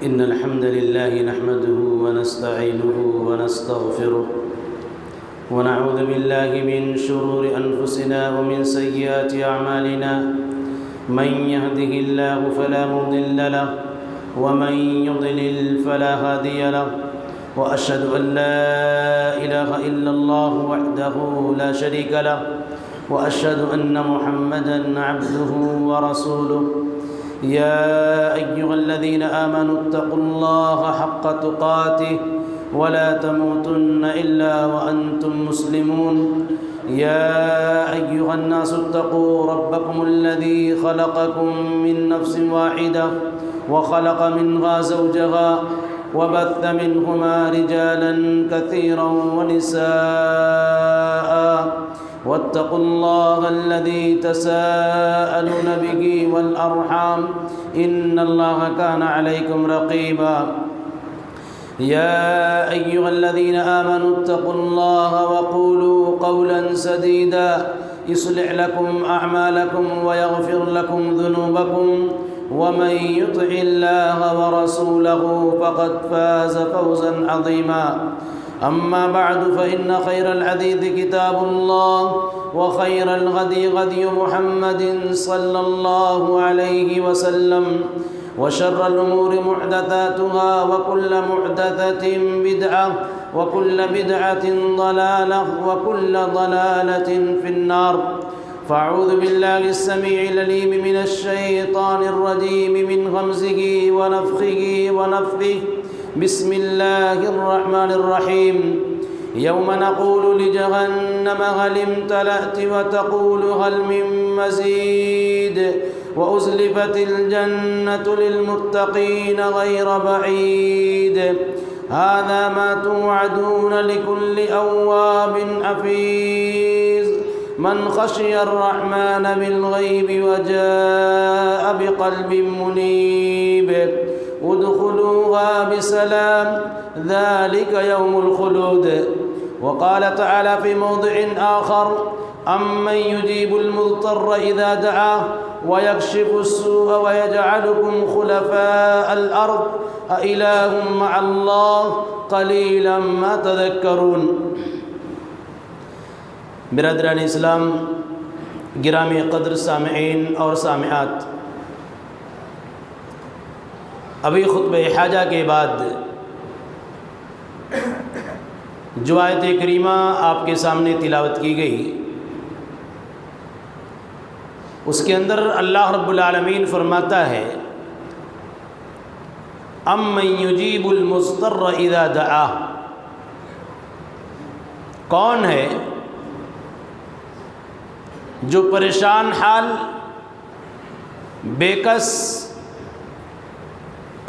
إن الحمد لله نحمده ونستعينه ونستغفره ونعوذ بالله من شرور أنفسنا ومن سيئات أعمالنا من يهده الله فلا مضل له ومن يضلل فلا هادي له وأشهد أن لا إله إلا الله وحده لا شريك له وأشهد أن محمدًا عبده ورسوله يا أيها الذين آمنوا اتقوا الله حق تقاته ولا تموتن إلا وأنتم مسلمون يا أيها الناس اتقوا ربكم الذي خلقكم من نفس واحدة وخلق منها زوجها وبث منهما رجالا كثيرا ونساء واتقوا الله الذي تساءلون به والأرحام إن الله كان عليكم رقيبا يا أيها الذين آمنوا اتقوا الله وقولوا قولا سديدا يصلح لكم أعمالكم ويغفر لكم ذنوبكم ومن يطع الله ورسوله فقد فاز فوزا عظيما أما بعد فإن خير الحديث كتاب الله وخير الهدي هدي محمد صلى الله عليه وسلم وشر الأمور محدثاتها وكل محدثة بدعة وكل بدعة ضلالة وكل ضلالة في النار فأعوذ بالله السميع العليم من الشيطان الرجيم من همزه ونفخه ونفثه بسم الله الرحمن الرحيم يوم نقول لجهنم هل امتلأت وتقول هل من مزيد وأزلفت الجنة للمتقين غير بعيد هذا ما توعدون لكل أواب حفيظ من خشي الرحمن بالغيب وجاء بقلب منيب ادخلوها بسلام ذلك يوم الخلود. وقال تعالى في موضع آخر أمن يجيب المضطر إذا دعاه ويكشف السوء ويجعلكم خلفاء الأرض أإله مع الله قليلا ما تذكرون. برادران اسلام، گرامی قدر سامعین اور سامعات، ابھی خطبہ حاجہ کے بعد جو آیت کریمہ آپ کے سامنے تلاوت کی گئی، اس کے اندر اللہ رب العالمین فرماتا ہے امن یجیب المضطر اذا دعاہ، کون ہے جو پریشان حال، بے کس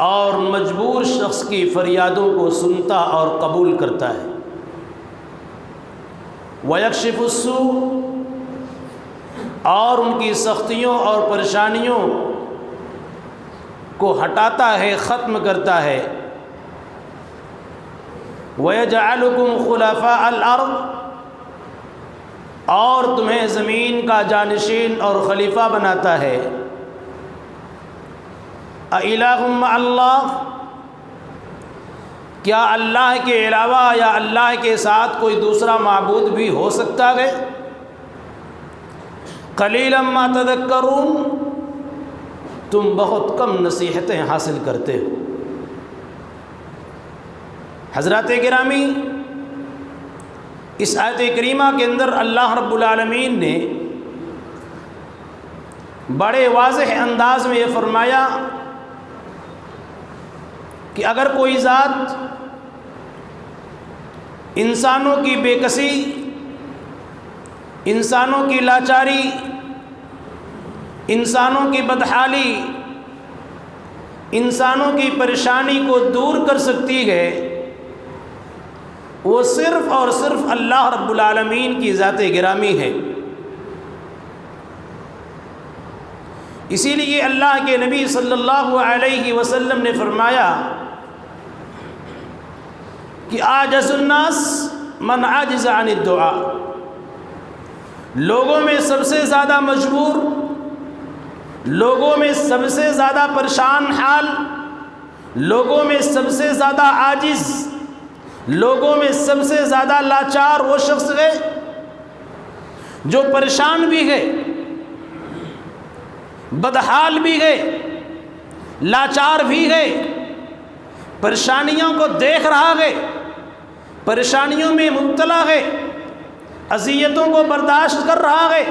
اور مجبور شخص کی فریادوں کو سنتا اور قبول کرتا ہے، وَيَكْشِفُ السُّوءَ، اور ان کی سختیوں اور پریشانیوں کو ہٹاتا ہے، ختم کرتا ہے، وَيَجْعَلُكُمْ خُلَفَاءَ الْأَرْضِ، اور تمہیں زمین کا جانشین اور خلیفہ بناتا ہے، اِلٰہٌ مع اللہ، کیا اللہ کے علاوہ یا اللہ کے ساتھ کوئی دوسرا معبود بھی ہو سکتا ہے؟ قلیلا ما تذکرون، تم بہت کم نصیحتیں حاصل کرتے ہو۔ حضرات گرامی، اس آیت کریمہ کے اندر اللہ رب العالمین نے بڑے واضح انداز میں یہ فرمایا کہ اگر کوئی ذات انسانوں کی بے کسی، انسانوں کی لاچاری، انسانوں کی بدحالی، انسانوں کی پریشانی کو دور کر سکتی ہے، وہ صرف اور صرف اللہ رب العالمین کی ذات گرامی ہے۔ اسی لیے اللہ کے نبی صلی اللہ علیہ وسلم نے فرمایا کہ عاجز الناس من عاجز عن الدعاء، لوگوں میں سب سے زیادہ مجبور، لوگوں میں سب سے زیادہ پریشان حال، لوگوں میں سب سے زیادہ عاجز، لوگوں میں سب سے زیادہ لاچار وہ شخص ہے جو پریشان بھی ہے، بدحال بھی ہے، لاچار بھی ہے، پریشانیوں کو دیکھ رہا ہے، پریشانیوں میں مبتلا ہے، اذیتوں کو برداشت کر رہا ہے،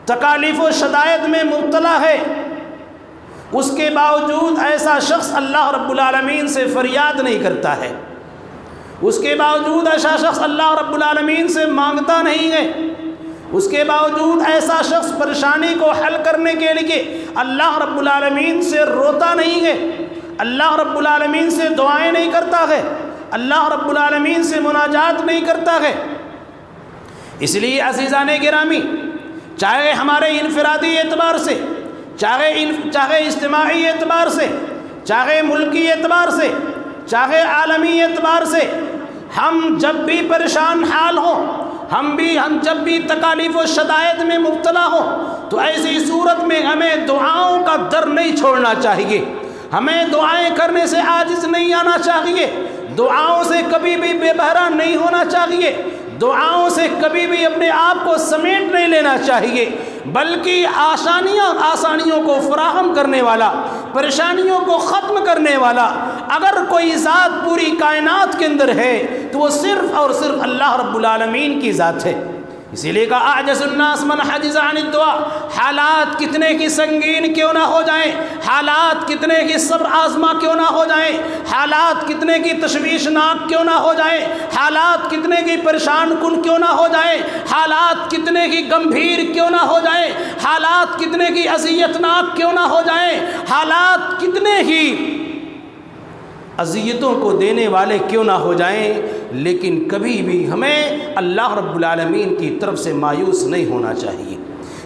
تکالیف و شدائد میں مبتلا ہے، اس کے باوجود ایسا شخص اللہ رب العالمین سے فریاد نہیں کرتا ہے، اس کے باوجود ایسا شخص اللہ رب العالمین سے مانگتا نہیں ہے، اس کے باوجود ایسا شخص پریشانی کو حل کرنے کے لیے اللہ رب العالمین سے روتا نہیں ہے، اللہ رب العالمین سے دعائیں نہیں کرتا ہے، اللہ رب العالمین سے مناجات نہیں کرتا ہے۔ اس لیے عزیزان گرامی، چاہے ہمارے انفرادی اعتبار سے، چاہے اجتماعی اعتبار سے، چاہے ملکی اعتبار سے، چاہے عالمی اعتبار سے، ہم جب بھی پریشان حال ہوں، ہم جب بھی تکالیف و شدائد میں مبتلا ہوں، تو ایسی صورت میں ہمیں دعاؤں کا در نہیں چھوڑنا چاہیے، ہمیں دعائیں کرنے سے عاجز نہیں آنا چاہیے، دعاؤں سے کبھی بھی بے بہرا نہیں ہونا چاہیے، دعاؤں سے کبھی بھی اپنے آپ کو سمیٹ نہیں لینا چاہیے، بلکہ آسانیوں کو فراہم کرنے والا، پریشانیوں کو ختم کرنے والا اگر کوئی ذات پوری کائنات کے اندر ہے تو وہ صرف اور صرف اللہ رب العالمین کی ذات ہے۔ اسی لیے کہا اعجز الناس من حجز عن الدعاء، حالات کتنے کی سنگین کیوں نہ ہو جائیں، حالات کتنے کی صبر آزما کیوں نہ ہو جائیں، حالات کتنے کی تشویشناک کیوں نہ ہو جائیں، حالات کتنے کی پریشان کن کیوں نہ ہو جائیں، حالات کتنے کی گمبھیر کیوں نہ ہو جائیں، حالات کتنے کی اذیتناک کیوں نہ ہو جائیں، حالات کتنے ہی اذیتوں کو دینے والے کیوں نہ ہو جائیں، لیکن کبھی بھی ہمیں اللہ رب العالمین کی طرف سے مایوس نہیں ہونا چاہیے،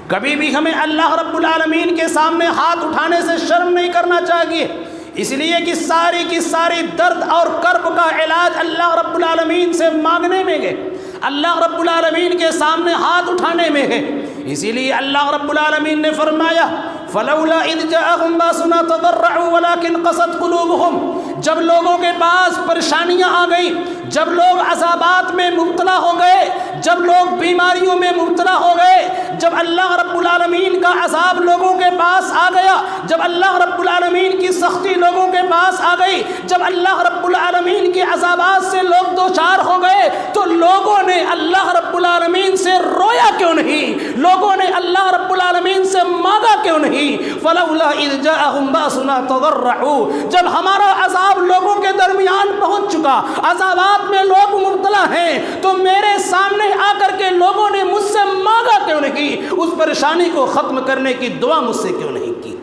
کبھی بھی ہمیں اللہ رب العالمین کے سامنے ہاتھ اٹھانے سے شرم نہیں کرنا چاہیے، اس لیے کہ ساری کی ساری درد اور کرب کا علاج اللہ رب العالمین سے مانگنے میں ہے، اللہ رب العالمین کے سامنے ہاتھ اٹھانے میں ہے۔ اسی لیے اللہ رب العالمین نے فرمایا فلولا اذ جاءهم باسنا تضرعوا ولكن قست قلوبهم، جب لوگوں کے پاس پریشانیاں آ گئیں، جب لوگ عذابات میں مبتلا ہو گئے، جب لوگ بیماریوں میں مبتلا ہو گئے، جب اللہ رب العالمین کا عذاب لوگوں کے پاس آ گیا، جب اللہ رب العالمین کی سختی لوگوں کے پاس آ گئی، جب اللہ رب العالمین کے عذابات سے لوگ دوچار ہو گئے، تو لوگوں نے اللہ رب العالمین سے رویا کیوں نہیں، لوگوں نے اللہ رب العالمین سے مانگا کیوں نہیں؟ فلولا اذ جاءهم باسنا تضرعوا، جب ہمارا عذاب لوگوں کے درمیان پہنچ چکا، عذابات میں لوگ مبتلا ہیں، تو میرے سامنے آ کر کے لوگوں نے مجھ سے مانگا کیوں نہیں، اس پریشانی کو ختم کرنے کی دعا مجھ سے کیوں نہیں کی؟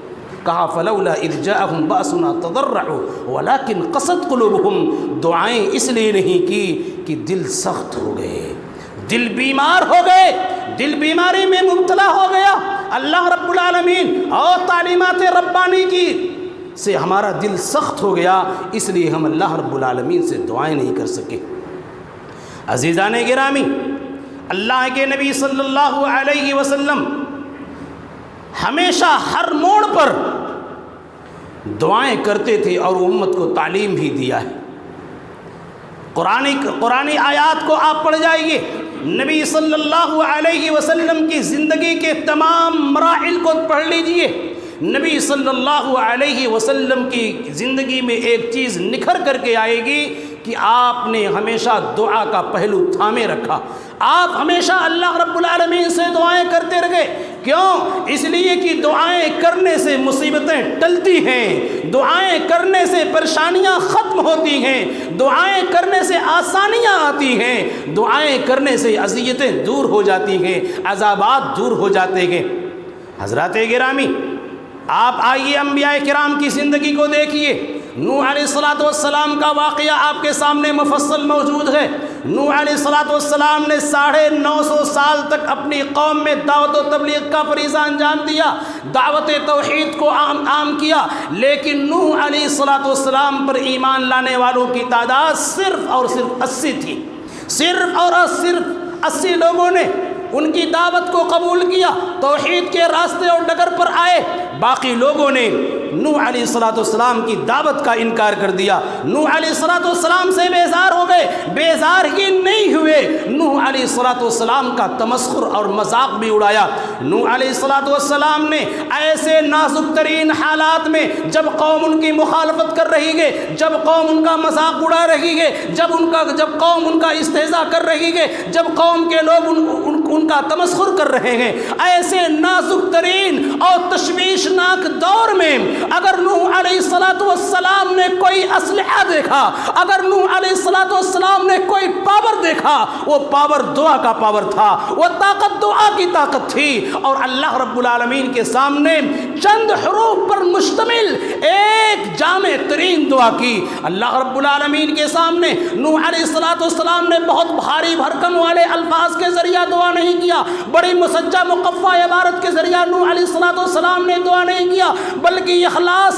کہا فلولا اذ جاءهم باسنا تضرعوا ولكن قست قلوبهم، دعائیں اس لیے نہیں کی کہ دل سخت ہو گئے، دل بیمار ہو گئے، دل بیماری میں مبتلا ہو گیا، اللہ رب العالمین اور تعلیمات ربانی کی سے ہمارا دل سخت ہو گیا، اس لیے ہم اللہ رب العالمین سے دعائیں نہیں کر سکے۔ عزیزان گرامی، اللہ کے نبی صلی اللہ علیہ وسلم ہمیشہ ہر موڑ پر دعائیں کرتے تھے اور امت کو تعلیم بھی دیا ہے۔ قرآنی آیات کو آپ پڑھ جائیے، نبی صلی اللہ علیہ وسلم کی زندگی کے تمام مراحل کو پڑھ لیجئے، نبی صلی اللہ علیہ وسلم کی زندگی میں ایک چیز نکھر کر کے آئے گی کہ آپ نے ہمیشہ دعا کا پہلو تھامے رکھا، آپ ہمیشہ اللہ رب العالمین سے دعائیں کرتے رہے۔ کیوں؟ اس لیے کہ دعائیں کرنے سے مصیبتیں ٹلتی ہیں، دعائیں کرنے سے پریشانیاں ختم ہوتی ہیں، دعائیں کرنے سے آسانیاں آتی ہیں، دعائیں کرنے سے اذیتیں دور ہو جاتی ہیں، عذابات دور ہو جاتے ہیں۔ حضرات گرامی، آپ آئیے انبیاء کرام کی زندگی کو دیکھیے۔ نوح علیہ السلام کا واقعہ آپ کے سامنے مفصل موجود ہے۔ نوح علیہ السلام نے 950 سال تک اپنی قوم میں دعوت و تبلیغ کا فریضہ انجام دیا، دعوت توحید کو عام کیا، لیکن نوح علیہ السلام پر ایمان لانے والوں کی تعداد صرف اور صرف 80 تھی۔ صرف اور صرف 80 لوگوں نے ان کی دعوت کو قبول کیا، توحید کے راستے اور ڈگر پر آئے۔ باقی لوگوں نے نوح علیہ السلام کی دعوت کا انکار کر دیا، نوح علیہ السلام سے بیزار ہو گئے۔ بیزار ہی نہیں ہوئے، نوح علیہ السلام کا تمسخر اور مذاق بھی اڑایا۔ نوح علیہ السلام نے ایسے نازک ترین حالات میں، جب قوم ان کی مخالفت کر رہی ہے، جب قوم ان کا مذاق اڑا رہی ہے، جب قوم ان کا استہزاء کر رہی ہے، جب قوم کے لوگ ان کا تمسخر کر رہے ہیں، ایسے نازک ترین اور تشویشناک دور میں اگر نوح علیہ السلام نے کوئی اسلحہ دیکھا، اگر نوح علیہ السلام نے کوئی پاور دیکھا، وہ پاور دعا کا پاور تھا، وہ طاقت دعا کی طاقت تھی۔ اور اللہ رب العالمین کے سامنے چند حروف پر مشتمل ایک جامع ترین دعا کی۔ اللہ رب العالمین کے سامنے نوح علیہ السلام نے بہت بھاری بھرکم والے الفاظ کے ذریعہ دعا نہیں کیا، بڑی مسجع مقفع عبارت کے ذریعہ نوح علیہ السلام نے دعا نہیں کیا، بلکہ اخلاص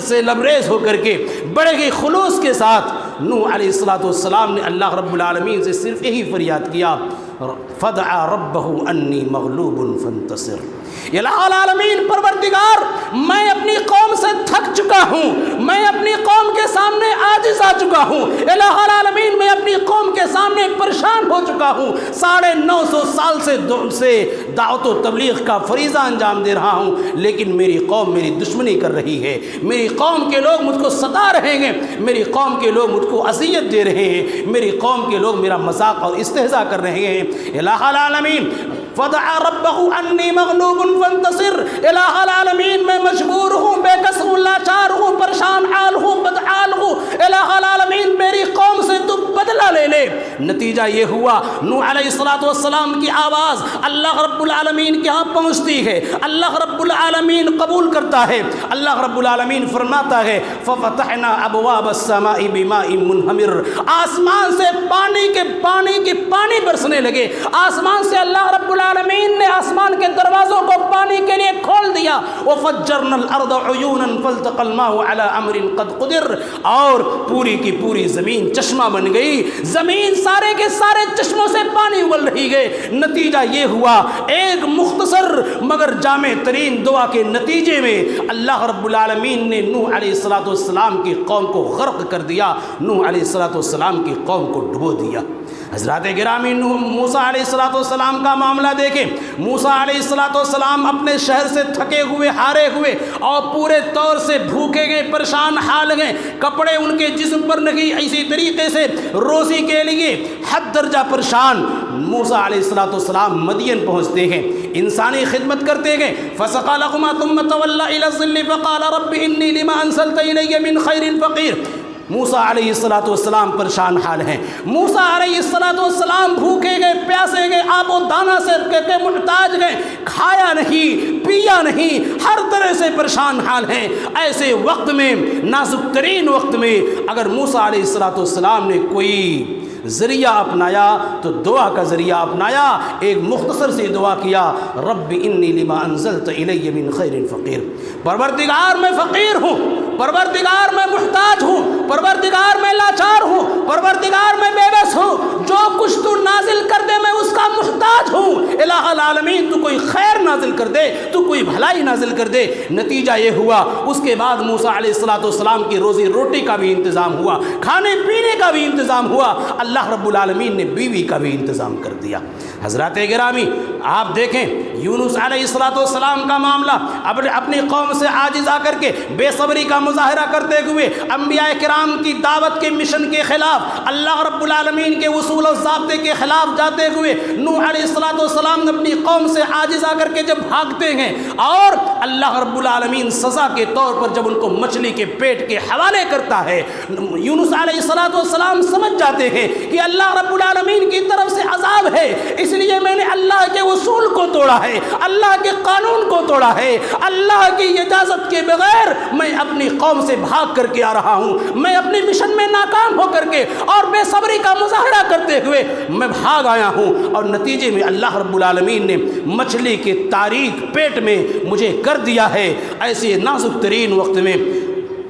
سے لبریز ہو کر کے بڑے ہی خلوص کے ساتھ نوح علیہ السلام نے اللہ رب العالمین سے صرف یہی فریاد کیا، فدعا ربہ انی مغلوب فانتصر۔ الہ العالمین پروردگار، میں اپنی قوم سے تھک چکا ہوں، میں اپنی قوم کے سامنے عاجز آ چکا ہوں، الہ العالمین میں اپنی قوم کے سامنے پریشان ہو چکا ہوں، 950 سال سے دعوت و تبلیغ کا فریضہ انجام دے رہا ہوں، لیکن میری قوم میری دشمنی کر رہی ہے، میری قوم کے لوگ مجھ کو ستا رہے ہیں، میری قوم کے لوگ مجھ کو اذیت دے رہے ہیں، میری قوم کے لوگ میرا مذاق اور استہزاء کر رہے ہیں۔ الہ العالمین فدعا ربہ انی مغلوب فانتصر، الہ العالمین میں مجبور ہوں، بے کس ہوں، لاچار ہوں، پریشان حال ہوں، بدحال ہوں، الہ العالمین میری قوم سے تو بدلہ لے لے۔ نتیجہ یہ ہوا، نوح علیہ السلام کی آواز اللہ رب العالمین کے ہاں پہنچتی ہے، اللہ رب العالمین قبول کرتا ہے، اللہ رب العالمین فرماتا ہے ففتحنا ابواب السماء بماء منہمر، آسمان سے پانی برسنے لگے، آسمان سے اللہ رب العالمین نے آسمان کے دروازوں کو پانی کے لیے کھول دیا، وفجرنا الارض عیونا فالتقى الماء على امر قد قدر، اور پوری کی پوری زمین چشمہ بن گئی، زمین سارے کے سارے چشموں سے پانی ابل رہی ہے۔ نتیجہ یہ ہوا، ایک مختصر مگر جامع ترین دعا کے نتیجے میں اللہ رب العالمین نے نوح علیہ السلام کی قوم کو غرق کر دیا، نوح علیہ السلام کی قوم کو ڈبو دیا۔ حضرات گرامی، موسیٰ علیہ السلام کا معاملہ دیکھیں، موسیٰ علیہ السلام اپنے شہر سے تھکے ہوئے، ہارے ہوئے اور پورے طور سے بھوکے گئے، پریشان حال گئے، کپڑے ان کے جسم پر نہیں، اسی طریقے سے روزی کے لیے حد درجہ پریشان۔ موسیٰ علیہ السلام مدین پہنچتے ہیں، انسانی خدمت کرتے گئے، فسقى لهما ثم تولى الى الظل فقال رب انی لما انزلت الی من خیر فقیر۔ موسیٰ علیہ السلام پریشان حال ہیں، موسیٰ علیہ السلام بھوکے گئے، پیاسے گئے، آب و دانہ سے محتاج گئے، کھایا نہیں، پیا نہیں، ہر طرح سے پریشان حال ہیں۔ ایسے وقت میں، نازک ترین وقت میں، اگر موسیٰ علیہ السلام نے کوئی ذریعہ اپنایا تو دعا کا ذریعہ اپنایا، ایک مختصر سی دعا کیا، رب انی لما انزلت الی من خیر فقیر، پروردگار میں فقیر ہوں، پروردگار میں محتاج ہوں، پروردگار میں لاچار ہوں، پروردگار میں بے بس ہوں، جو کچھ تو نازل کر دے میں اس کا محتاج ہوں، الہ العالمین تو کوئی خیر نازل کر دے، تو کوئی بھلائی نازل کر دے۔ نتیجہ یہ ہوا، اس کے بعد موسیٰ علیہ السلام کی روزی روٹی کا بھی انتظام ہوا، کھانے پینے کا بھی انتظام ہوا، اللہ رب العالمین نے بیوی کا بھی انتظام کر دیا۔ حضرات گرامی، آپ دیکھیں یونس علیہ السلام کا معاملہ، اپنی قوم سے عاجز آ کر کے بے صبری کا مظاہرہ کرتے ہوئے، انبیاء کرام کی دعوت کے مشن کے خلاف، اللہ رب العالمین کے اصول و ضابطے کے خلاف جاتے ہوئے، نوح علیہ السلام اپنی قوم سے عاجز آ کر کے جب بھاگتے ہیں، اور اللہ رب العالمین سزا کے طور پر جب ان کو مچھلی کے پیٹ کے حوالے کرتا ہے، یونس علیہ السلام سمجھ جاتے ہیں کہ اللہ رب العالمین کی طرف سے عذاب ہے، اس لیے میں نے اللہ کے اصول کو توڑا ہے، اللہ کے قانون کو توڑا ہے، اللہ کی اجازت کے بغیر میں اپنی قوم سے بھاگ کر کے آ رہا ہوں، میں اپنی مشن میں ناکام ہو کر کے اور بے صبری کا مظاہرہ کرتے ہوئے میں بھاگ آیا ہوں، اور نتیجے میں اللہ رب العالمین نے مچھلی کے تاریک پیٹ میں مجھے کر دیا ہے۔ ایسے نازک ترین وقت میں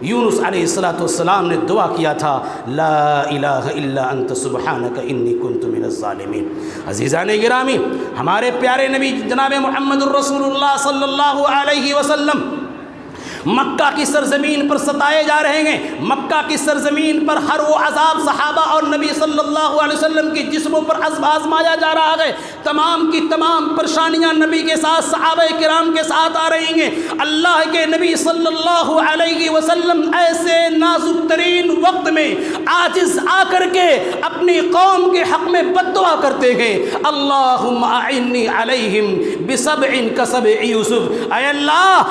یونس علیہ السلام نے دعا کیا تھا لا الہ الا انت سبحانک انی کنت من الظالمین۔ عزیزان گرامی، ہمارے پیارے نبی جناب محمد الرسول اللہ صلی اللہ علیہ وسلم مکہ کی سرزمین پر ستائے جا رہے ہیں۔ مکہ کی سرزمین پر ہر وہ عذاب صحابہ اور نبی صلی اللہ علیہ وسلم کی جسموں پر آزمایا جا رہا ہے، تمام کی تمام پریشانیاں نبی کے ساتھ، صحابہ کرام کے ساتھ آ رہی ہیں۔ اللہ کے نبی صلی اللہ علیہ وسلم ایسے نازک ترین وقت میں عاجز آ کر کے اپنی قوم کے حق میں بد دعا کرتے ہیں، اللہم اعنی علیہم بسبع کسبع یوسف۔ اے اللہ،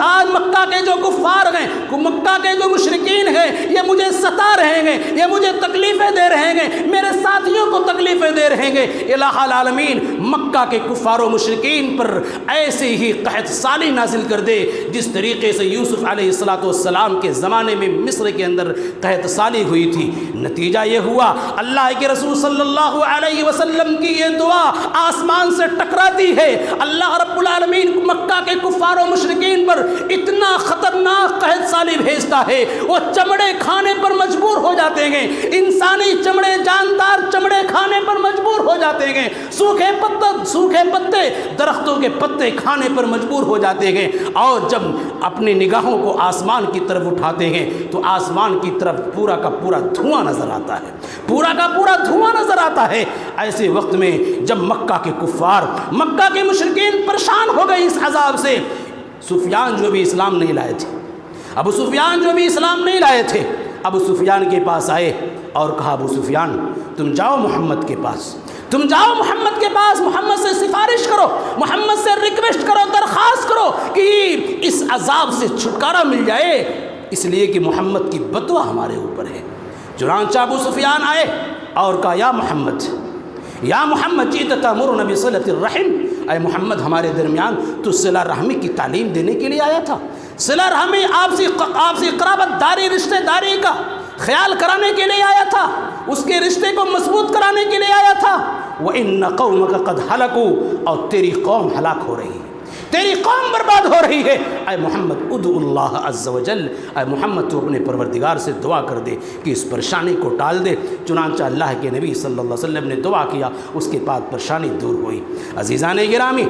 آج مکہ کے جو کفار ہیں، مکہ کے جو مشرکین ہیں، یہ مجھے ستا رہے ہیں، یہ مجھے تکلیفیں دے رہے ہیں، میرے ساتھیوں کو تکلیفیں دے رہے ہیں۔ الہ العالمین مکہ کے کفار و مشرکین پر ایسے ہی قحط سالی نازل کر دے جس طریقے سے یوسف علیہ السلام کے زمانے میں مصر کے اندر قحط سالی ہوئی تھی۔ نتیجہ یہ ہوا اللہ کے رسول صلی اللہ علیہ وسلم کی یہ دعا آسمان سے ٹکراتی ہے، اللہ رب العالمین مکہ کے کفار و مشرکین پر اتنا خطرناک قحط سالی بھیجتا ہے، وہ چمڑے کھانے پر مجبور ہو جاتے ہیں، انسانی چمڑے، جاندار چمڑے کھانے پر مجبور ہو جاتے ہیں، سوکھے پتے درختوں کے پتے کھانے پر مجبور ہو جاتے ہیں، اور جب اپنی نگاہوں کو آسمان کی طرف اٹھاتے ہیں تو آسمان کی طرف پورا کا پورا دھواں نظر آتا ہے، پورا کا پورا دھواں نظر آتا ہے۔ ایسے وقت میں جب مکہ کے کفار، مکہ کے مشرکین پریشان ہو گئے اس عذاب سے، سفیان جو بھی اسلام نہیں لائے تھے، ابو سفیان جو بھی اسلام نہیں لائے تھے، ابو سفیان کے پاس آئے اور کہا ابو سفیان تم جاؤ محمد کے پاس، تم جاؤ محمد کے پاس، محمد سے سفارش کرو، محمد سے ریکویسٹ کرو، درخواست کرو کہ اس عذاب سے چھٹکارا مل جائے، اس لیے کہ محمد کی بدعا ہمارے اوپر ہے۔ چنانچہ ابو سفیان آئے اور کہا یا محمد جئت تأمرنا بصلۃ الرحم، اے محمد ہمارے درمیان تو صلہ رحمی کی تعلیم دینے کے لیے آیا تھا، صلہ رحمی آپسی قرابت داری، رشتہ داری کا خیال کرانے کے لیے آیا تھا، اس کے رشتے کو مضبوط کرانے کے لیے آیا تھا۔ وَإِنَّ قَوْمَكَ قَدْ هَلَكُوا، اور تیری قوم ہلاک ہو رہی ہے، تیری قوم برباد ہو رہی ہے، اے محمد ادعو اللہ عز وجل، اے محمد تو اپنے پروردگار سے دعا کر دے کہ اس پریشانی کو ٹال دے۔ چنانچہ اللہ کے نبی صلی اللہ علیہ وسلم نے دعا کیا، اس کے بعد پریشانی دور ہوئی۔ عزیزان گرامی،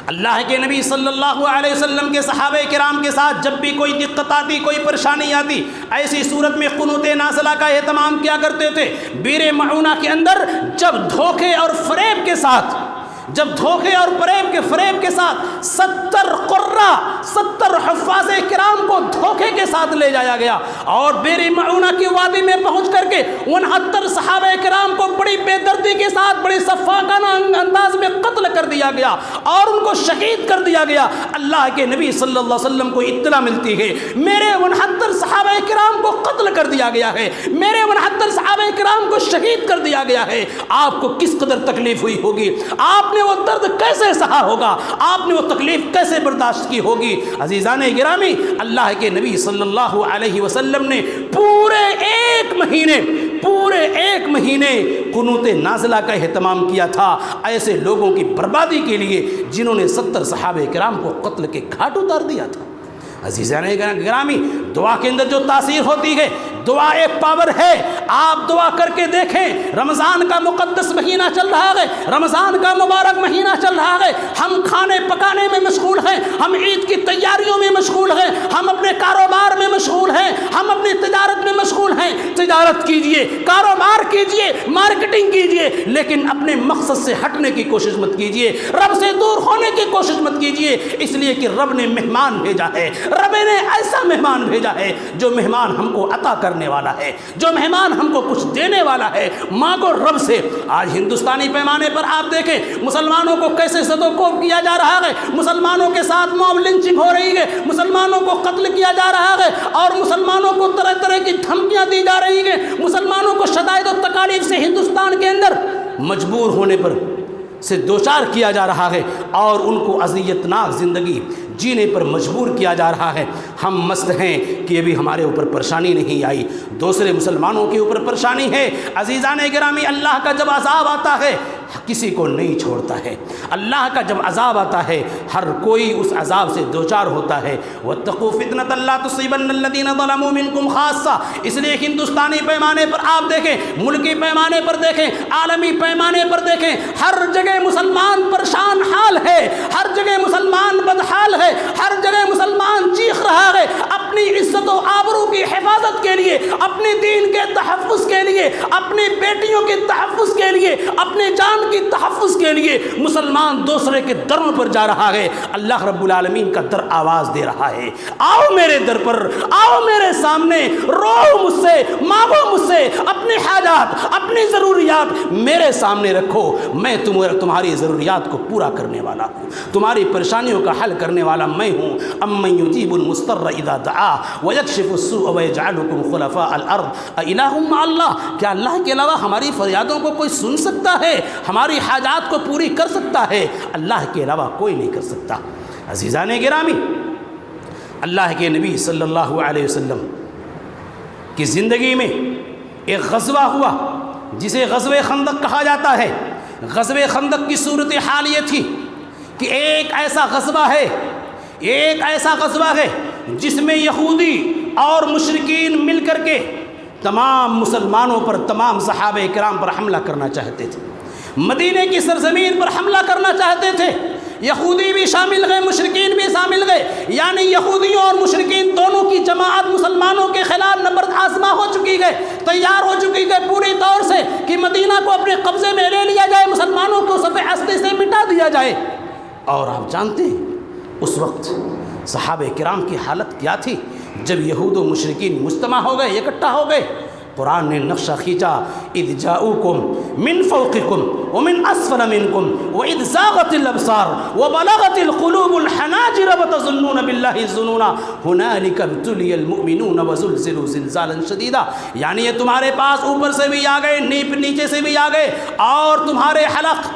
اللہ کے نبی صلی اللہ علیہ وسلم کے صحابہ کرام کے ساتھ جب بھی کوئی دقت آتی، کوئی پریشانی آتی، ایسی صورت میں قنوت نازلہ کا اہتمام کیا کرتے تھے۔ بئر معونہ کے اندر جب دھوکے اور فریب کے ساتھ، فریب کے ساتھ 70 حفاظ کرام کو دھوکے کے ساتھ لے جایا گیا، اور بئر معونہ کی وادی میں پہنچ کر کے 69 صحابہ کرام کو بڑی بے دردی کے ساتھ، بڑی سفاکانہ انداز میں قتل کر دیا گیا اور ان کو شہید کر دیا گیا۔ اللہ کے نبی صلی اللہ علیہ وسلم کو اطلاع ملتی ہے میرے 69 صحابہ کرام کو قتل کر دیا گیا ہے، میرے 69 صحابہ کرام کو شہید کر دیا گیا ہے۔ آپ کو کس قدر تکلیف ہوئی ہوگی، آپ نے وہ درد کیسے سہا ہوگا، آپ نے وہ تکلیف کیسے برداشت کی ہوگی۔ عزیزان گرامی، اللہ کے نبی صلی اللہ علیہ وسلم نے پورے ایک مہینے قنوت نازلہ کا اہتمام کیا تھا ایسے لوگوں کی بربادی کے لیے جنہوں نے 70 صحابہ کرام کو قتل کے گھاٹ اتار دیا تھا۔ عزیزان گرامی، دعا کے اندر جو تاثیر ہوتی ہے، دعا ایک پاور ہے۔ آپ دعا کر کے دیکھیں، رمضان کا مقدس مہینہ چل رہا ہے، رمضان کا مبارک مہینہ چل رہا ہے، ہم کھانے پکانے میں مشغول ہیں، ہم عید کی تیاریوں میں مشغول ہیں، ہم اپنے کاروبار میں مشغول ہیں، ہم اپنی تجارت میں مشغول ہیں۔ تجارت کیجئے، کاروبار کیجئے، مارکیٹنگ کیجئے، لیکن اپنے مقصد سے ہٹنے کی کوشش مت کیجئے، رب سے دور ہونے کی کوشش مت کیجئے، اس لیے کہ رب نے مہمان بھیجا ہے، رب نے ایسا مہمان بھیجا ہے جو مہمان ہم کو عطا کرنے والا ہے، جو مہمان ہم کو کچھ دینے والا ہے۔ مانگو رب سے۔ آج ہندوستانی پیمانے پر آپ دیکھیں مسلمانوں کو کیسے سدوکوب کیا جا رہا ہے، مسلمانوں کے ساتھ موب لنچنگ ہو رہی ہے، مسلمانوں کو قتل کیا جا رہا ہے، اور مسلمانوں کو طرح طرح کی دھمکیاں دی جا رہی ہیں، مسلمانوں کو شدائد و تکالیف سے ہندوستان کے اندر مجبور ہونے پر سے دوچار کیا جا رہا ہے، اور ان کو اذیتناک زندگی جینے پر مجبور کیا جا رہا ہے۔ ہم مست ہیں کہ ابھی ہمارے اوپر پریشانی نہیں آئی، دوسرے مسلمانوں کے اوپر پریشانی ہے۔ عزیزان گرامی، اللہ کا جب عذاب آتا ہے کسی کو نہیں چھوڑتا ہے۔ اللہ کا جب عذاب آتا ہے ہر کوئی اس عذاب سے دوچار ہوتا ہے۔ واتقوا فتنة لا تصيبن الذين ظلموا منكم خاصة، اس لیے ہندوستانی پیمانے پر آپ دیکھیں، ملکی پیمانے پر دیکھیں، عالمی پیمانے پر دیکھیں، ہر جگہ مسلمان پریشان حال ہے، ہر جگہ مسلمان بدحال ہے، ہر جگہ مسلمان چیخ رہا ہے اپنی عزت و آبرو کی حفاظت کے لیے، اپنے دین کے تحفظ کے لیے، اپنی بیٹیوں کے تحفظ کے لیے، اپنے جان کی تحفظ کے لیے مسلمان دوسرے کے دروں پر جا رہا ہے۔ اللہ رب العالمین کا در آواز دے رہا ہے، آؤ میرے در پر، آؤ میرے سامنے، رو مجھ سے، مانگو مجھ سے، اپنی حاجات، اپنی ضروریات میرے سامنے رکھو، میں تمہاری ضروریات کو پورا کرنے والا ہوں، تمہاری پریشانیوں کا حل کرنے والا میں ہوں۔ امن یجیب المضطر اذا دعا ویکشف السوء ویجعلکم خلفاء الارض االہ مع اللہ، کیا اللہ کے علاوہ ہماری فریادوں کو کوئی سن سکتا ہے، ہماری حاجات کو پوری کر سکتا ہے؟ اللہ کے علاوہ کوئی نہیں کر سکتا۔ عزیزان گرامی، اللہ کے نبی صلی اللہ علیہ وسلم کی زندگی میں ایک غزوہ ہوا جسے غزوہ خندق کہا جاتا ہے۔ غزوہ خندق کی صورتحال یہ تھی کہ ایک ایسا غزوہ ہے جس میں یہودی اور مشرکین مل کر کے تمام مسلمانوں پر، تمام صحابہ کرام پر حملہ کرنا چاہتے تھے، مدینے کی سرزمین پر حملہ کرنا چاہتے تھے۔ یہودی بھی شامل گئے، مشرکین بھی شامل گئے، یعنی یہودیوں اور مشرکین دونوں کی جماعت مسلمانوں کے خلاف نبرد آزما ہو چکی گئے، تیار ہو چکی گئے پوری طور سے کہ مدینہ کو اپنے قبضے میں لے لیا جائے، مسلمانوں کو صف اصلی سے مٹا دیا جائے۔ اور آپ جانتے ہیں اس وقت صحابہ کرام کی حالت کیا تھی جب یہود و مشرکین مجتمع ہو گئے، اکٹھا ہو گئے۔ قرآن نے نقشہ کھینچا، اذ جاؤکم من فوقکم ومن اسفل منکم واذ زاغت الابصار وبلغت القلوب الحناجر وتظنون باللہ الظنون هنالک ابتلی المؤمنون وزلزلوا زلزالا شدیدا، یعنی یہ تمہارے پاس اوپر سے بھی آ گئے، نیچے سے بھی آ گئے، اور تمہارے حلق،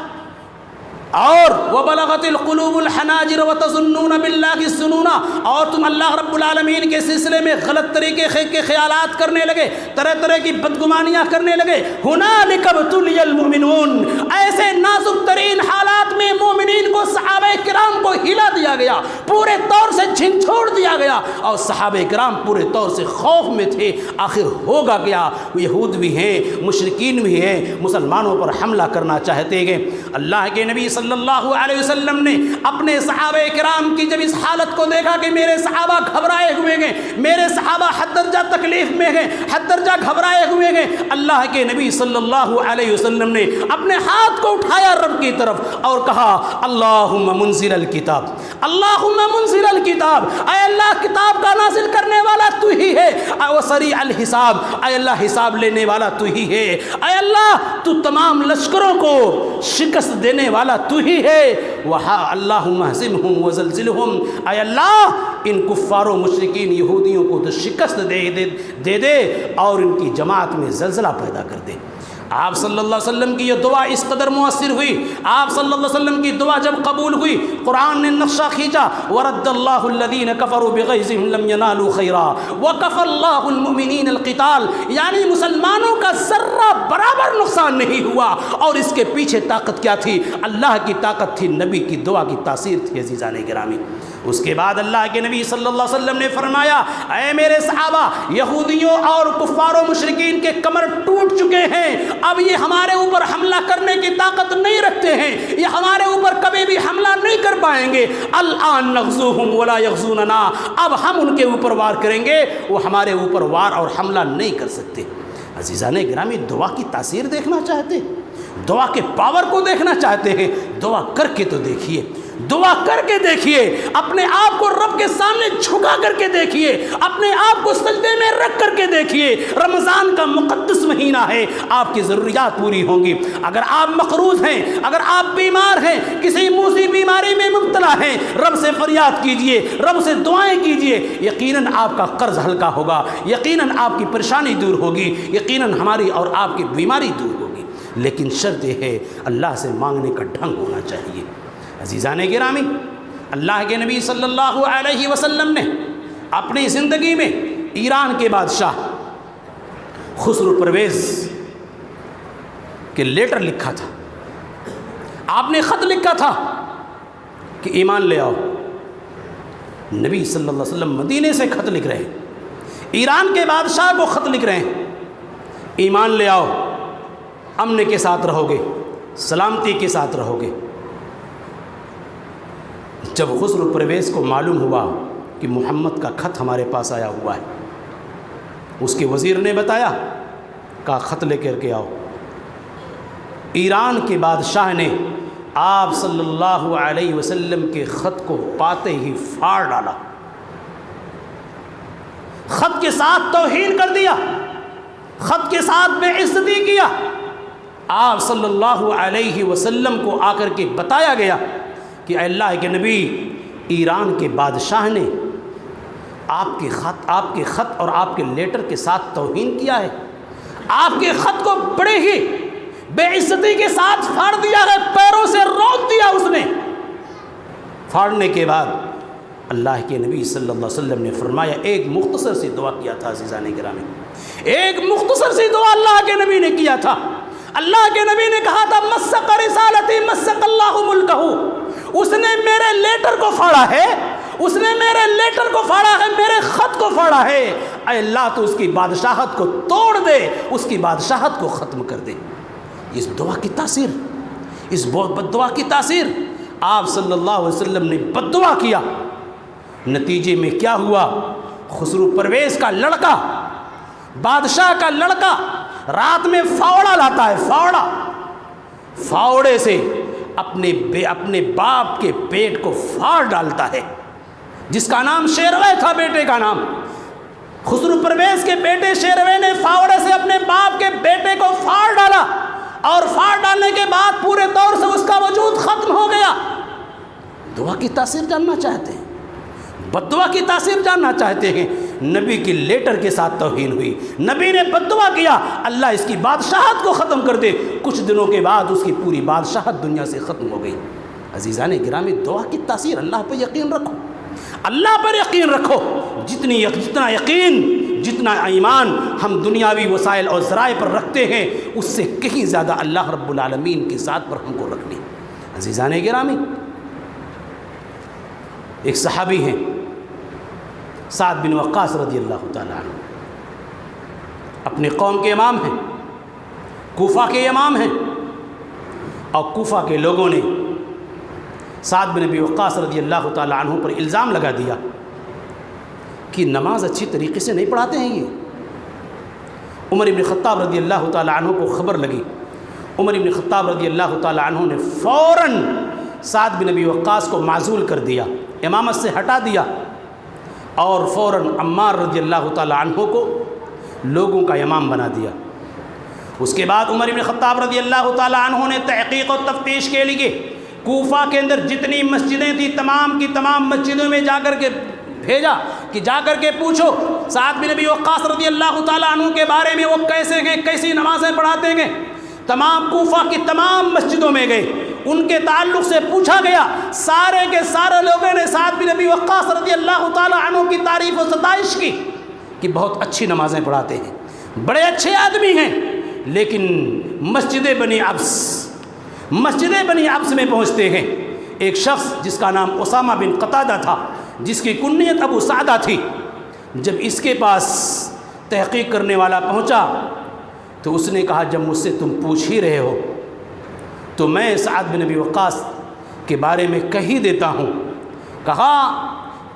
اور وبلغت القلوب الحناجر وتظنون باللہ الظنون، اور تم اللہ رب العالمین کے سلسلے میں غلط طریقے کے خیالات کرنے لگے، طرح طرح کی بدگمانیاں کرنے لگے۔ ہنالک ابتلی المؤمنون، ایسے نازک ترین حالات میں مومنین کو، صحابہ کرام کو ہلا دیا گیا، پورے طور سے جھنجھوڑ دیا گیا، اور صحابہ کرام پورے طور سے خوف میں تھے آخر ہوگا کیا، یہود بھی ہیں، مشرکین بھی ہیں، مسلمانوں پر حملہ کرنا چاہتے گئے۔ اللہ کے نبی صلی اللہ علیہ وسلم نے اپنے صحابہ کرام کی جب اس حالت کو دیکھا کہ میرے صحابہ گھبرائے ہوئے گئے، میرے صحابہ حد درجہ تکلیف میں گئے، حد درجہ گھبرائے ہوئے گئے، اللہ کے نبی صلی اللہ علیہ وسلم نے اپنے ہاتھ کو اٹھایا رب کی طرف اور کہا، اللہم منزل الکتاب، اللہم منزل الکتاب، اے اللہ کتاب کا نازل کرنے والا تو ہی ہے، اے سریع الحساب، اے اللہ حساب لینے والا تو ہی ہے، اے اللہ تو تمام لشکروں کو شکست دینے والا تو ہی ہے، اللہم اہزمہم وزلزلہم، اے اللہ ان کفار و مشرکین یہودیوں کو تو شکست دے دے اور ان کی جماعت میں زلزلہ پیدا کر دے۔ آپ صلی اللہ علیہ وسلم کی یہ دعا اس قدر مؤثر ہوئی، آپ صلی اللہ علیہ وسلم کی دعا جب قبول ہوئی، قرآن نے نقشہ کھینچا، وَرَدَّ اللَّهُ الَّذِينَ كَفَرُوا بِغَيْظِهِمْ لَمْ يَنَالُوا خَيْرًا وَكَفَى اللَّهُ الْمُؤْمِنِينَ الْقِتَالَ، یعنی مسلمانوں کا ذرہ برابر نقصان نہیں ہوا، اور اس کے پیچھے طاقت کیا تھی؟ اللہ کی طاقت تھی، نبی کی دعا کی تاثیر تھی۔ عزیزان گرامی، اس کے بعد اللہ کے نبی صلی اللہ علیہ وسلم نے فرمایا، اے میرے صحابہ، یہودیوں اور کفار و مشرکین کے کمر ٹوٹ چکے ہیں، اب یہ ہمارے اوپر حملہ کرنے کی طاقت نہیں رکھتے ہیں، یہ ہمارے اوپر کبھی بھی حملہ نہیں کر پائیں گے۔ الآن نغزوہم ولا یغزوننا، اب ہم ان کے اوپر وار کریں گے، وہ ہمارے اوپر وار اور حملہ نہیں کر سکتے۔ عزیزان گرامی، دعا کی تاثیر دیکھنا چاہتے ہیں، دعا کے پاور کو دیکھنا چاہتے ہیں، دعا کر کے تو دیکھیے، دعا کر کے دیکھیے، اپنے آپ کو رب کے سامنے جھکا کر کے دیکھیے، اپنے آپ کو سجدے میں رکھ کر کے دیکھیے۔ رمضان کا مقدس مہینہ ہے، آپ کی ضروریات پوری ہوں گی۔ اگر آپ مقروض ہیں، اگر آپ بیمار ہیں، کسی موذی بیماری میں مبتلا ہیں، رب سے فریاد کیجئے، رب سے دعائیں کیجئے، یقیناً آپ کا قرض ہلکا ہوگا، یقیناً آپ کی پریشانی دور ہوگی، یقیناً ہماری اور آپ کی بیماری دور ہوگی۔ لیکن شرط یہ ہے، اللہ سے مانگنے کا ڈھنگ ہونا چاہیے۔ عزیزان گرامی، اللہ کے نبی صلی اللہ علیہ وسلم نے اپنی زندگی میں ایران کے بادشاہ خسرو پرویز کے لیٹر لکھا تھا، آپ نے خط لکھا تھا کہ ایمان لے آؤ. نبی صلی اللہ علیہ وسلم مدینے سے خط لکھ رہے ہیں, ایران کے بادشاہ کو خط لکھ رہے ہیں, ایمان لے آؤ, امن کے ساتھ رہو گے, سلامتی کے ساتھ رہو گے. جب خسرو پرویز کو معلوم ہوا کہ محمد کا خط ہمارے پاس آیا ہوا ہے, اس کے وزیر نے بتایا, کہا خط لے کر کے آؤ. ایران کے بادشاہ نے آپ صلی اللہ علیہ وسلم کے خط کو پاتے ہی پھاڑ ڈالا, خط کے ساتھ توہین کر دیا, خط کے ساتھ بے عزتی کیا. آپ صلی اللہ علیہ وسلم کو آ کر کے بتایا گیا کہ اے اللہ کے نبی, ایران کے بادشاہ نے آپ کے خط اور آپ کے لیٹر کے ساتھ توہین کیا ہے. آپ کے خط کو بڑے ہی بے عزتی کے ساتھ پھاڑ دیا ہے, پیروں سے روت دیا اس نے. پھاڑنے کے بعد اللہ کے نبی صلی اللہ علیہ وسلم نے فرمایا, ایک مختصر سی دعا کیا تھا. عزیزان گرامی, ایک مختصر سی دعا اللہ کے نبی نے کیا تھا. اللہ کے نبی نے کہا تھا, مسق رسالتی مسق اللہ ملکہ. اس نے میرے لیٹر کو پھاڑا ہے, اس نے میرے لیٹر کو پھاڑا ہے, میرے خط کو پھاڑا ہے. اے اللہ تو اس کی بادشاہت کو توڑ دے, اس کی بادشاہت کو ختم کر دے. اس دعا کی تاثیر, اس بد دعا کی تاثیر, آپ صلی اللہ علیہ وسلم نے بد دعا کیا. نتیجے میں کیا ہوا, خسرو پرویز کا لڑکا, بادشاہ کا لڑکا رات میں فاوڑا لاتا ہے, فاوڑے سے اپنے باپ کے پیٹ کو پھاڑ ڈالتا ہے, جس کا نام شیروے تھا, بیٹے کا نام. خسرو پرویز کے بیٹے شیروے نے فاوڑے سے اپنے باپ کے بیٹے کو پھاڑ ڈالا, اور پھاڑ ڈالنے کے بعد پورے طور سے اس کا وجود ختم ہو گیا. دعا کی تاثیر جاننا چاہتے ہیں, بد دعا کی تاثیر جاننا چاہتے ہیں. نبی کی لیٹر کے ساتھ توہین ہوئی, نبی نے بد دعا کیا, اللہ اس کی بادشاہت کو ختم کر دے. کچھ دنوں کے بعد اس کی پوری بادشاہت دنیا سے ختم ہو گئی. عزیزان گرامی, دعا کی تاثیر, اللہ پر یقین رکھو, اللہ پر یقین رکھو. جتنا یقین, جتنا ایمان ہم دنیاوی وسائل اور ذرائع پر رکھتے ہیں, اس سے کہیں زیادہ اللہ رب العالمین کی ذات پر ہم کو رکھنی. عزیزان گرامی, ایک صحابی ہیں سعد بن وقاص رضی اللہ تعالیٰ عنہ, اپنے قوم کے امام ہیں, کوفہ کے امام ہیں, اور کوفہ کے لوگوں نے سعد بن ابی وقاص رضی اللہ تعالیٰ عنہ پر الزام لگا دیا کہ نماز اچھی طریقے سے نہیں پڑھاتے ہیں یہ. عمر بن خطاب رضی اللہ تعالیٰ عنہ کو خبر لگی. عمر بن خطاب رضی اللہ تعالیٰ عنہ نے فوراً سعد بن ابی وقاص کو معزول کر دیا, امامت سے ہٹا دیا, اور فوراً عمار رضی اللہ تعالیٰ عنہ کو لوگوں کا امام بنا دیا. اس کے بعد عمر بن خطاب رضی اللہ تعالیٰ عنہ نے تحقیق و تفتیش کے لیے کوفہ کے اندر جتنی مسجدیں تھیں تمام کی تمام مسجدوں میں جا کر کے بھیجا کہ جا کر کے پوچھو سعد بن ابی وقاص رضی اللہ تعالیٰ عنہ کے بارے میں, وہ کیسے ہیں, کیسی نمازیں پڑھاتے ہیں. تمام کوفہ کی تمام مسجدوں میں گئے, ان کے تعلق سے پوچھا گیا. سارے کے سارے لوگوں نے سعد بن ابی وقاص رضی اللہ تعالیٰ عنہ کی تعریف و ستائش کی کہ بہت اچھی نمازیں پڑھاتے ہیں, بڑے اچھے آدمی ہیں. لیکن مسجد بنی عبس میں پہنچتے ہیں, ایک شخص جس کا نام اسامہ بن قتادہ تھا, جس کی کنیت ابو سعدہ تھی. جب اس کے پاس تحقیق کرنے والا پہنچا تو اس نے کہا, جب مجھ سے تم پوچھ ہی رہے ہو تو میں سعد بن ابی وقاص کے بارے میں کہہ ہی دیتا ہوں. کہا,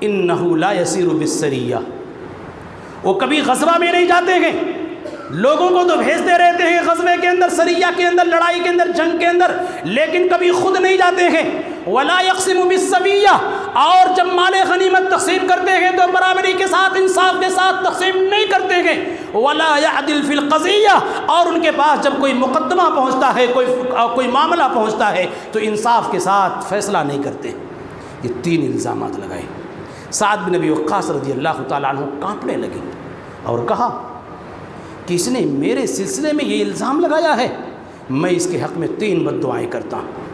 انہ لا یسیر بالسریہ, وہ کبھی غزوہ میں نہیں جاتے ہیں, لوگوں کو تو بھیجتے رہتے ہیں غزوے کے اندر, سریہ کے اندر, لڑائی کے اندر, جنگ کے اندر, لیکن کبھی خود نہیں جاتے ہیں. ولا یقسم بالسویہ, اور جب مال غنیمت تقسیم کرتے ہیں تو برابری کے ساتھ, انصاف کے ساتھ تقسیم نہیں کرتے ہیں. ولا یعدل فی القضیہ, اور ان کے پاس جب کوئی مقدمہ پہنچتا ہے, کوئی معاملہ پہنچتا ہے تو انصاف کے ساتھ فیصلہ نہیں کرتے. یہ 3 الزامات لگائے. سعد بن ابی وقاص رضی اللہ تعالیٰ عنہ کانپنے لگے اور کہا کہ اس نے میرے سلسلے میں یہ الزام لگایا ہے, میں اس کے حق میں 3 بد دعائیں کرتا ہوں,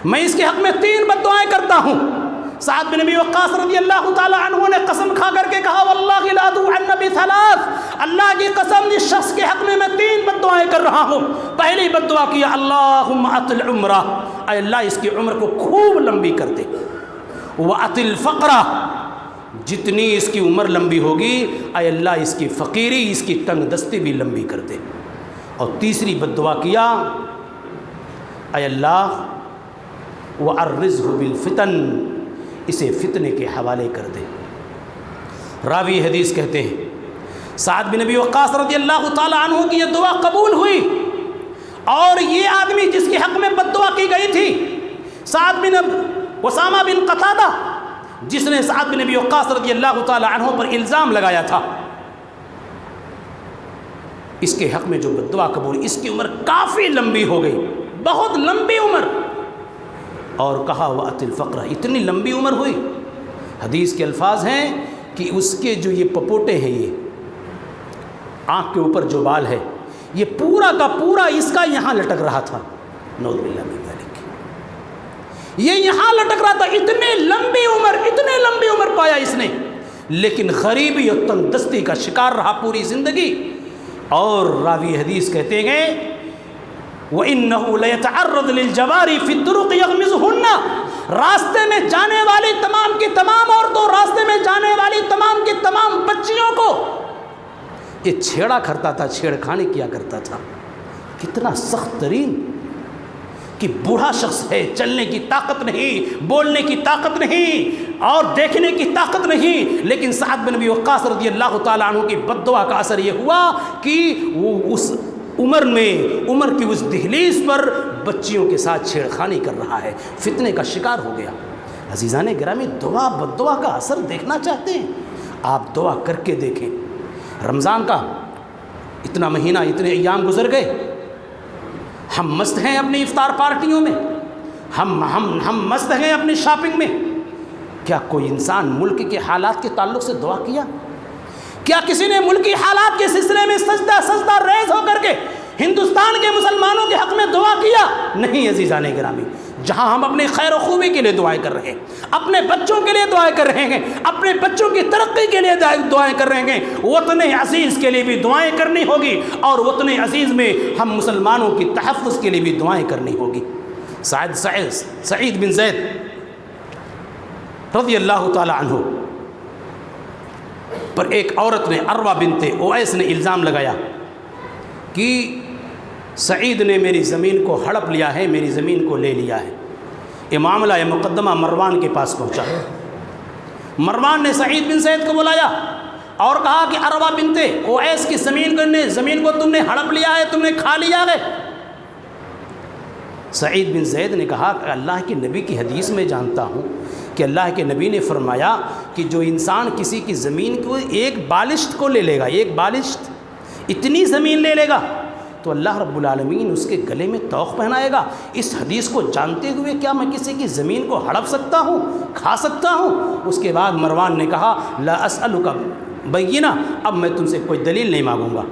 میں اس کے حق میں 3 بد دعائیں کرتا ہوں. سعد بن ابی وقاص رضی اللہ تعالیٰ عنہ نے قسم کھا کر کے کہا, واللہ لا ادعو بثلاث, اللہ کی قسم, اس شخص کے حق میں 3 بد دعائیں دعائیں کر رہا ہوں. پہلی بد دعا کیا اللہم اطل عمرہ، اے اللہ اس کی عمر کو خوب لمبی کر دے. واطل فقرہ، جتنی اس کی عمر لمبی ہوگی اے اللہ اس کی فقیری، اس کی تنگ دستی بھی لمبی کر دے. اور تیسری بد دعا کیا اے اللہ وعرضہ بالفتن، اسے فتنے کے حوالے کر دے. راوی حدیث کہتے ہیں سعد بن ابی وقاص رضی اللہ تعالی عنہ کی یہ دعا قبول ہوئی، اور یہ آدمی جس کے حق میں بد دعا کی گئی تھی سعد بن اسامہ بن قتادہ، جس نے سعد بن ابی وقاص رضی اللہ تعالی عنہ پر الزام لگایا تھا، اس کے حق میں جو بد دعا قبول، اس کی عمر کافی لمبی ہو گئی، بہت لمبی عمر. اور کہا وَأَتِ الْفَقْرَ، اتنی لمبی عمر ہوئی. حدیث کے الفاظ ہیں کہ اس کے جو یہ پپوٹے ہیں، یہ آنکھ کے اوپر جو بال ہے یہ پورا کا پورا اس کا یہاں لٹک رہا تھا. نعوذ باللہ من ذالک، یہ یہاں لٹک رہا تھا. اتنی لمبی عمر پایا اس نے، لیکن غریبی اور تنگ دستی کا شکار رہا پوری زندگی. اور راوی حدیث کہتے ہیں وَإِنَّهُ لَيَتَعَرَّضُ لِلْجَوَارِ فِي الطُّرُقِ يَغْمِزُهُنَّ، راستے میں جانے والی تمام کی تمام عورتوں، راستے میں جانے والی تمام کی تمام بچیوں کو یہ چھیڑا کرتا تھا، چھیڑ کھانی کیا کرتا تھا. کتنا سخت ترین کہ بوڑھا شخص ہے، چلنے کی طاقت نہیں، بولنے کی طاقت نہیں، اور دیکھنے کی طاقت نہیں، لیکن سعد بن ابی وقاص رضی اللہ تعالیٰ عنہ کی بد دعا کا اثر یہ ہوا کہ وہ اس عمر کی اس دہلیز پر بچیوں کے ساتھ چھیڑ خانی کر رہا ہے، فتنے کا شکار ہو گیا. عزیزان گرامی، دعا بد دعا کا اثر دیکھنا چاہتے ہیں؟ آپ دعا کر کے دیکھیں. رمضان کا اتنا مہینہ، اتنے ایام گزر گئے، ہم مست ہیں اپنی افطار پارٹیوں میں، ہم مست ہیں اپنی شاپنگ میں. کیا کوئی انسان ملک کے حالات کے تعلق سے دعا کیا؟ کیا کسی نے ملکی حالات کے سلسلے میں سجدہ ریز ہو کر کے ہندوستان کے مسلمانوں کے حق میں دعا کیا؟ نہیں عزیزان گرامی. جہاں ہم اپنی خیر و خوبی کے لیے دعائیں کر رہے ہیں، اپنے بچوں کے لیے دعائیں کر رہے ہیں، اپنے بچوں کی ترقی کے لیے دعائیں کر رہے ہیں، وطن عزیز کے لیے بھی دعائیں کرنی ہوگی، اور وطن عزیز میں ہم مسلمانوں کی تحفظ کے لیے بھی دعائیں کرنی ہوگی. سعید بن زید رضی اللہ تعالی عنہ پر ایک عورت نے، عروہ بنت اویس نے الزام لگایا کہ سعید نے میری زمین کو ہڑپ لیا ہے، میری زمین کو لے لیا ہے. یہ معاملہ مقدمہ مروان کے پاس پہنچا. مروان نے سعید بن زید کو بلایا اور کہا کہ عروہ بنت اویس کی زمین کو تم نے ہڑپ لیا ہے، تم نے کھا لیا ہے. سعید بن زید نے کہا کہ اللہ کے نبی کی حدیث میں جانتا ہوں کہ اللہ کے نبی نے فرمایا کہ جو انسان کسی کی زمین کو ایک بالشت کو لے لے گا، ایک بالشت اتنی زمین لے لے گا، تو اللہ رب العالمین اس کے گلے میں طوق پہنائے گا. اس حدیث کو جانتے ہوئے کیا میں کسی کی زمین کو ہڑپ سکتا ہوں، کھا سکتا ہوں؟ اس کے بعد مروان نے کہا لا اسألک بینہ، اب میں تم سے کوئی دلیل نہیں مانگوں گا،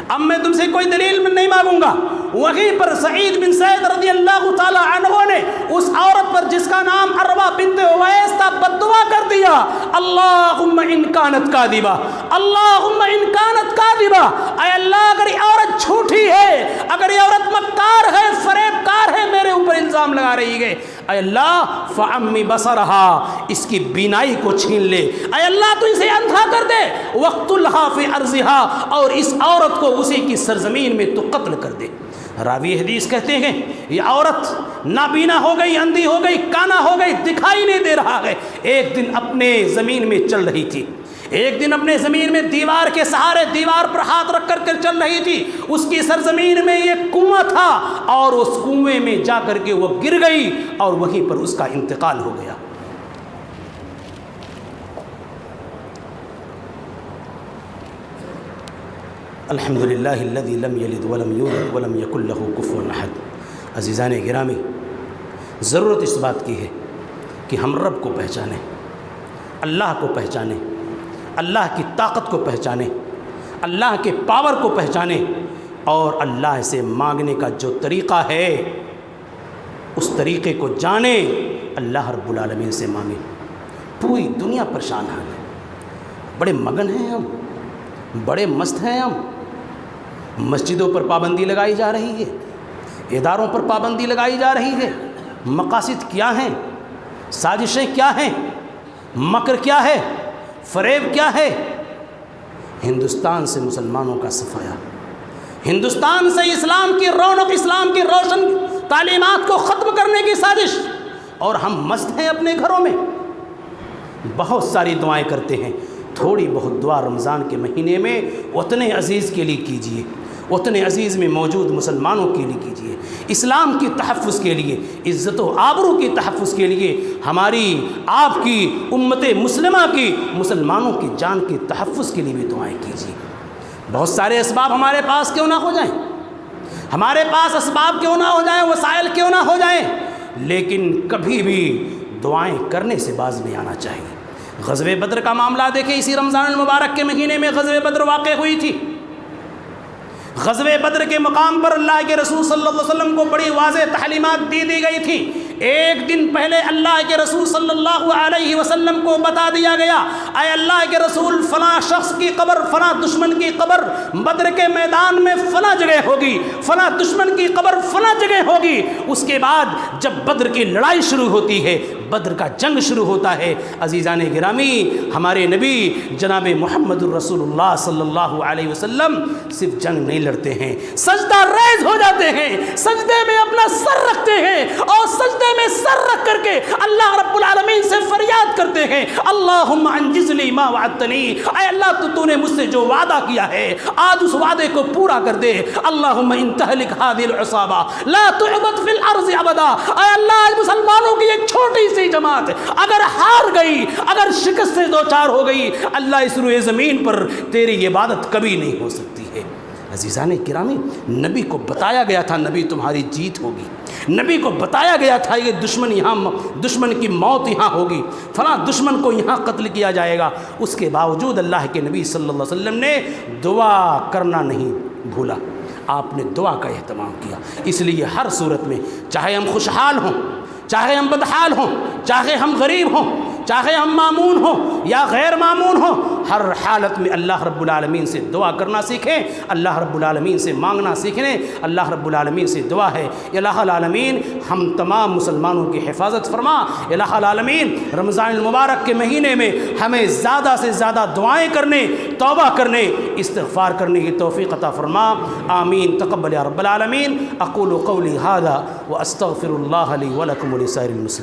اب میں تم سے کوئی دلیل نہیں مانگوں گا. وہیں پر سعید بن زید رضی اللہ تعالی عنہ نے اس عورت پر جس کا نام عروہ بنت اویس تھا بد دعا کر دیا. اللہم ان کانت کاذبہ، اللہم ان کانت کاذبہ، اے اللہ اگر یہ عورت جھوٹی ہے، اگر یہ عورت مکار ہے، فریب کار ہے، میرے اوپر الزام لگا رہی ہے، اے اللہ فعمی بصرہا، اس کی بینائی کو چھین لے، اے اللہ تو اسے اندھا کر دے، وقتلہا فی ارضہا، اور اس عورت کو اسی کی سرزمین میں تو قتل کر دے. راوی حدیث کہتے ہیں یہ عورت نابینا ہو گئی، اندھی ہو گئی، کانا ہو گئی، دکھائی نہیں دے رہا ہے. ایک دن اپنے زمین میں چل رہی تھی، ایک دن اپنے زمین میں دیوار کے سہارے دیوار پر ہاتھ رکھ کر چل رہی تھی. اس کی سرزمین میں ایک کنواں تھا، اور اس کنویں میں جا کر کے وہ گر گئی اور وہیں پر اس کا انتقال ہو گیا. الحمدللہ الذی لم یلد ولم یولد ولم یکن لہ کفوا احد. عزیزان گرامی، ضرورت اس بات کی ہے کہ ہم رب کو پہچانیں، اللہ کو پہچانیں، اللہ کی طاقت کو پہچانیں، اللہ کے پاور کو پہچانیں، اور اللہ سے مانگنے کا جو طریقہ ہے اس طریقے کو جانیں. اللہ رب العالمین سے مانگیں. پوری دنیا پریشان ہے، بڑے مگن ہیں ہم، بڑے مست ہیں ہم، مسجدوں پر پابندی لگائی جا رہی ہے، اداروں پر پابندی لگائی جا رہی ہے۔ مقاصد کیا ہیں؟ سازشیں کیا ہیں؟ مکر کیا ہے؟ فریب کیا ہے؟ ہندوستان سے مسلمانوں کا صفایا، ہندوستان سے اسلام کی رونق، اسلام کی روشن تعلیمات کو ختم کرنے کی سازش، اور ہم مست ہیں اپنے گھروں میں، بہت ساری دعائیں کرتے ہیں۔ تھوڑی بہت دعا رمضان کے مہینے میں اتنے عزیز کے لیے کیجئے، اتنے عزیز میں موجود مسلمانوں کے لیے کیجئے، اسلام کی تحفظ کے لیے، عزت و آبرو کی تحفظ کے لیے، ہماری آپ کی امت مسلمہ کی، مسلمانوں کی جان کے تحفظ کے لیے بھی دعائیں کیجئے۔ بہت سارے اسباب ہمارے پاس کیوں نہ ہو جائیں، ہمارے پاس اسباب کیوں نہ ہو جائیں، وسائل کیوں نہ ہو جائیں، لیکن کبھی بھی دعائیں کرنے سے باز نہیں آنا چاہیے۔ غزوہ بدر کا معاملہ دیکھیں، اسی رمضان المبارک کے مہینے میں غزوہ بدر واقع ہوئی تھی۔ غزوہ بدر کے مقام پر اللہ کے رسول صلی اللہ علیہ وسلم کو بڑی واضح تعلیمات دی گئی تھی۔ ایک دن پہلے اللہ کے رسول صلی اللہ علیہ وسلم کو بتا دیا گیا، اے اللہ کے رسول، فلاں شخص کی قبر، فلاں دشمن کی قبر بدر کے میدان میں فلاں جگہ ہوگی، فلاں دشمن کی قبر فلاں جگہ ہوگی۔ اس کے بعد جب بدر کی لڑائی شروع ہوتی ہے، بدر کا جنگ شروع ہوتا ہے، عزیزان گرامی، ہمارے نبی جناب محمد الرسول اللہ صلی اللہ علیہ وسلم صرف جنگ نہیں لڑتے ہیں، سجدہ ریز ہو جاتے ہیں، سجدے میں اپنا سر رکھتے ہیں، اور سجدے میں سر رکھ کر کے اللہ رب العالمین سے فریاد کرتے ہیں، اللہم انجز لی ما وعدتنی، اے اللہ تو نے مجھ سے جو وعدہ کیا ہے آج اس وعدے کو پورا کر دے۔ اللہم ان تہلک هذه العصابہ لا تعبد فی الارض ابدا، اے اللہ مسلمانوں کی ایک چھوٹی سی جماعت اگر ہار گئی، اگر شکست سے دوچار ہو گئی، اللہ اس روئے زمین پر تیری عبادت کبھی نہیں ہو سکتی ہے۔ عزیزان کرامی، نبی کو بتایا گیا تھا نبی تمہاری جیت ہوگی، نبی کو بتایا گیا تھا یہ دشمن کی موت یہاں ہوگی، فلاں دشمن کو یہاں قتل کیا جائے گا۔ اس کے باوجود اللہ کے نبی صلی اللہ علیہ وسلم نے دعا کرنا نہیں بھولا، آپ نے دعا کا اہتمام کیا۔ اس لیے ہر صورت میں، چاہے ہم خوشحال ہوں، چاہے ہم بدحال ہوں، چاہے ہم غریب ہوں، چاہے ہم معمون ہوں یا غیر معمون ہوں، ہر حالت میں اللہ رب العالمین سے دعا کرنا سیکھیں، اللہ رب العالمین سے مانگنا سیکھیں۔ اللہ رب العالمین سے دعا ہے، الہ العالمین ہم تمام مسلمانوں کی حفاظت فرما، الہ العالمین رمضان المبارک کے مہینے میں ہمیں زیادہ سے زیادہ دعائیں کرنے، توبہ کرنے، استغفار کرنے کی توفیق عطا فرما۔ آمین، تقبل یا رب العالمین۔ اقول قولی ھذا واستغفر اللہ لی ولکم ولسائر المسلمین۔